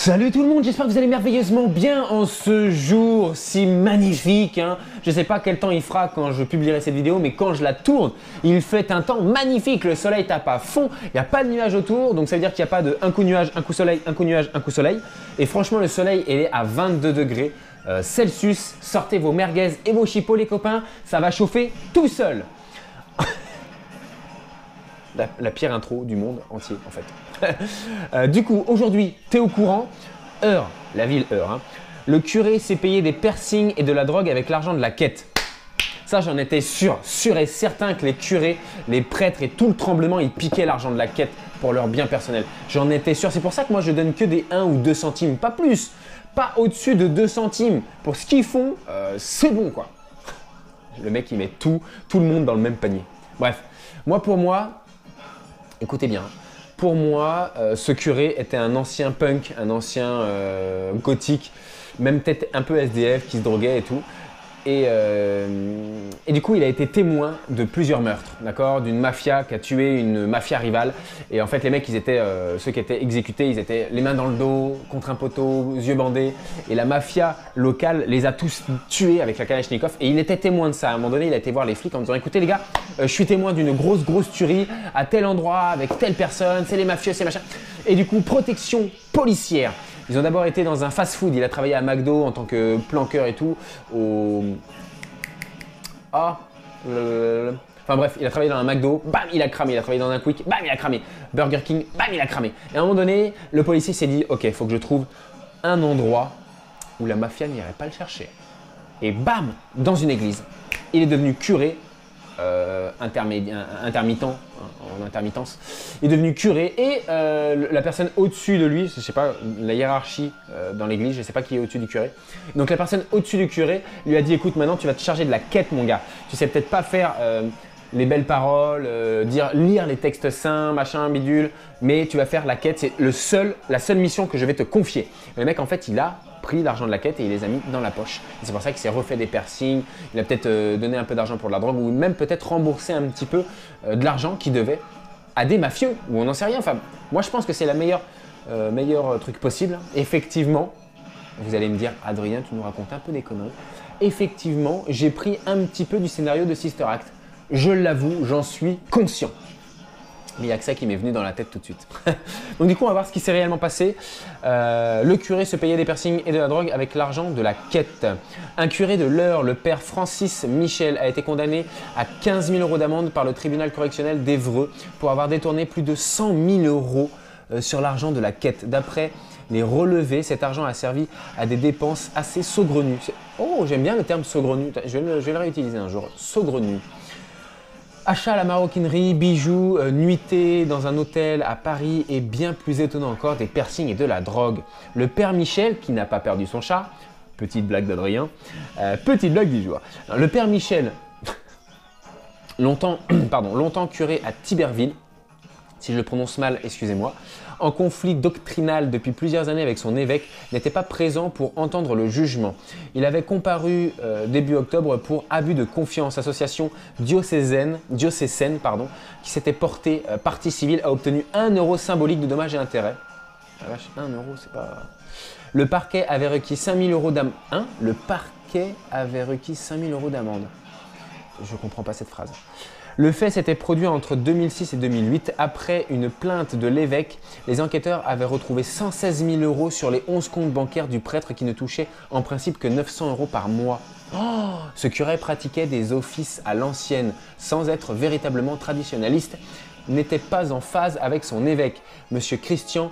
Salut tout le monde, j'espère que vous allez merveilleusement bien en ce jour si magnifique. Je ne sais pas quel temps il fera quand je publierai cette vidéo, mais quand je la tourne, il fait un temps magnifique. Le soleil tape à fond, il n'y a pas de nuages autour, donc ça veut dire qu'il n'y a pas de un coup nuage, un coup soleil, un coup nuage, un coup soleil. Et franchement, le soleil il est à 22 degrés Celsius. Sortez vos merguez et vos chipots les copains, ça va chauffer tout seul. La pire intro du monde entier en fait. Du coup, aujourd'hui, t'es au courant, Eure, la ville Eure, le curé s'est payé des piercings et de la drogue avec l'argent de la quête. Ça, j'en étais sûr et certain que les curés, les prêtres et tout le tremblement, ils piquaient l'argent de la quête pour leur bien personnel. J'en étais sûr. C'est pour ça que moi, je donne que des 1 ou 2 centimes, pas plus. Pas au-dessus de 2 centimes. Pour ce qu'ils font, c'est bon quoi. Le mec, il met tout le monde dans le même panier. Bref, pour moi, écoutez bien, pour moi, ce curé était un ancien punk, un ancien gothique, même peut-être un peu SDF qui se droguait et tout. Et du coup, il a été témoin de plusieurs meurtres, d'accord, d'une mafia qui a tué une mafia rivale. Et en fait, les mecs, ils étaient, ceux qui étaient exécutés, ils étaient les mains dans le dos, contre un poteau, yeux bandés. Et la mafia locale les a tous tués avec la Kalachnikov. Et il était témoin de ça. À un moment donné, il a été voir les flics en disant « Écoutez les gars, je suis témoin d'une grosse tuerie à tel endroit, avec telle personne, c'est les mafieux, c'est machin. » Et du coup, protection policière. Ils ont d'abord été dans un fast-food. Il a travaillé à McDo en tant que planqueur et tout. Enfin bref, il a travaillé dans un McDo, bam, il a cramé. Il a travaillé dans un Quick, bam, il a cramé. Burger King, bam, il a cramé. Et à un moment donné, le policier s'est dit, ok, il faut que je trouve un endroit où la mafia n'irait pas le chercher. Et bam, dans une église, il est devenu curé. Intermittent, en intermittence, il est devenu curé et la personne au-dessus de lui, je ne sais pas, la hiérarchie dans l'église, je ne sais pas qui est au-dessus du curé. Donc la personne au-dessus du curé lui a dit écoute, maintenant tu vas te charger de la quête mon gars, tu sais peut-être pas faire les belles paroles, lire les textes saints, machin, bidule, mais tu vas faire la quête, c'est la seule mission que je vais te confier. Et le mec en fait il a pris l'argent de la quête et il les a mis dans la poche. C'est pour ça qu'il s'est refait des piercings, il a peut-être donné un peu d'argent pour de la drogue ou même peut-être remboursé un petit peu de l'argent qu'il devait à des mafieux ou on n'en sait rien. Enfin, moi je pense que c'est la meilleur truc possible. Effectivement, vous allez me dire Adrien, tu nous racontes un peu des conneries. Effectivement, j'ai pris un petit peu du scénario de Sister Act. Je l'avoue, j'en suis conscient. Mais il n'y a que ça qui m'est venu dans la tête tout de suite. Donc du coup, on va voir ce qui s'est réellement passé. Le curé se payait des piercings et de la drogue avec l'argent de la quête. Un curé de l'Eure, le père Francis Michel, a été condamné à 15 000 € d'amende par le tribunal correctionnel d'Évreux pour avoir détourné plus de 100 000 € sur l'argent de la quête. D'après les relevés, cet argent a servi à des dépenses assez saugrenues. Oh, j'aime bien le terme saugrenu. Je vais le réutiliser un jour. Saugrenu. Achat à la maroquinerie, bijoux, nuitée dans un hôtel à Paris et bien plus étonnant encore, des piercings et de la drogue. Le père Michel, qui n'a pas perdu son chat, petite blague d'Adrien, petite blague du jour. Le père Michel, longtemps curé à Tiberville, si je le prononce mal, excusez-moi, en conflit doctrinal depuis plusieurs années avec son évêque, n'était pas présent pour entendre le jugement. Il avait comparu début octobre pour abus de confiance. L'association diocésaine, qui s'était portée partie civile, a obtenu 1 € symbolique de dommages et intérêts. La vache, 1 €, c'est pas... Le parquet avait requis 5 000 € d'amende. Le parquet avait requis 5 000 € d'amende. Je ne comprends pas cette phrase. Le fait s'était produit entre 2006 et 2008. Après une plainte de l'évêque, les enquêteurs avaient retrouvé 116 000 € sur les 11 comptes bancaires du prêtre qui ne touchait en principe que 900 € par mois. Oh, ce curé pratiquait des offices à l'ancienne, sans être véritablement traditionnaliste, n'était pas en phase avec son évêque, Monsieur Christian,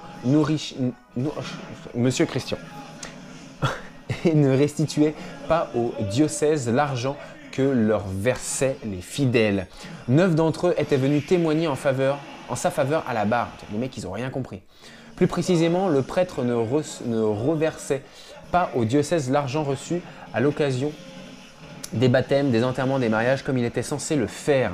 et ne restituait pas au diocèse l'argent que leur versaient les fidèles. 9 d'entre eux étaient venus témoigner en sa faveur à la barre. Les mecs, ils n'ont rien compris. Plus précisément, le prêtre ne reversait pas au diocèse l'argent reçu à l'occasion des baptêmes, des enterrements, des mariages, comme il était censé le faire.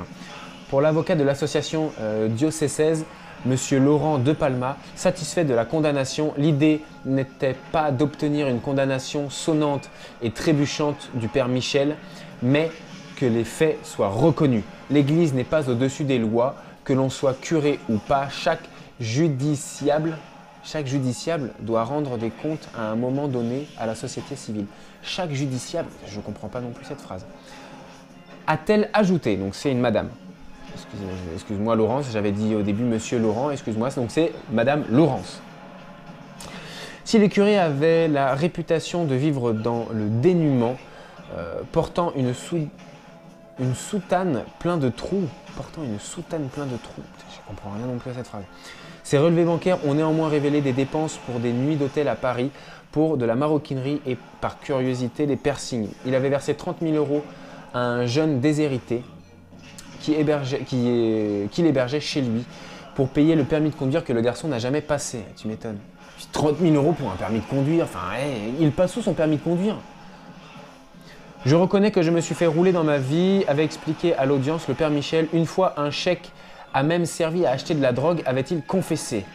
Pour l'avocat de l'association diocésaise, M. Laurent De Palma, satisfait de la condamnation, l'idée n'était pas d'obtenir une condamnation sonnante et trébuchante du père Michel, mais que les faits soient reconnus. L'Église n'est pas au-dessus des lois, que l'on soit curé ou pas, chaque justiciable Chaque justiciable doit rendre des comptes à un moment donné à la société civile. Chaque justiciable, je ne comprends pas non plus cette phrase. A-t-elle ajouté, donc c'est une madame. Excuse-moi Laurence, j'avais dit au début monsieur Laurent, excuse-moi, donc c'est madame Laurence. Si les curés avaient la réputation de vivre dans le dénuement, portant une soutane plein de trous, je comprends rien non plus à cette phrase. Ces relevés bancaires ont néanmoins révélé des dépenses pour des nuits d'hôtel à Paris, pour de la maroquinerie et par curiosité des piercings. Il avait versé 30 000 € à un jeune déshérité qui l'hébergeait chez lui pour payer le permis de conduire que le garçon n'a jamais passé. Tu m'étonnes. 30 000 € pour un permis de conduire, enfin, il passe où son permis de conduire? Je reconnais que je me suis fait rouler dans ma vie, avait expliqué à l'audience le père Michel. Une fois, un chèque a même servi à acheter de la drogue, avait-il confessé.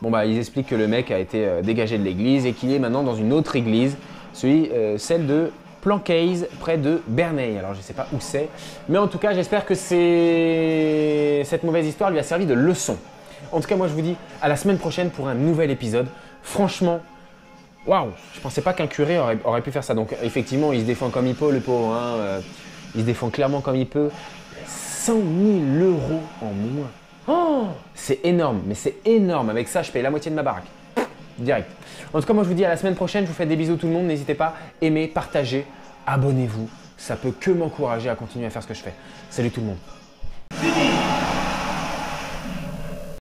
Bon bah, ils expliquent que le mec a été dégagé de l'église et qu'il est maintenant dans une autre église, celle de Planquaise, près de Bernay. Alors je ne sais pas où c'est, mais en tout cas j'espère que cette mauvaise histoire lui a servi de leçon. En tout cas moi je vous dis à la semaine prochaine pour un nouvel épisode. Franchement, waouh, je ne pensais pas qu'un curé aurait pu faire ça. Donc effectivement il se défend comme il peut le pauvre, hein. Il se défend clairement comme il peut. 100 000 € en moins. Oh, c'est énorme, mais c'est énorme. Avec ça je paye la moitié de ma baraque. Direct. En tout cas, moi je vous dis à la semaine prochaine. Je vous fais des bisous tout le monde. N'hésitez pas, aimez, partagez, abonnez-vous. Ça peut que m'encourager à continuer à faire ce que je fais. Salut tout le monde.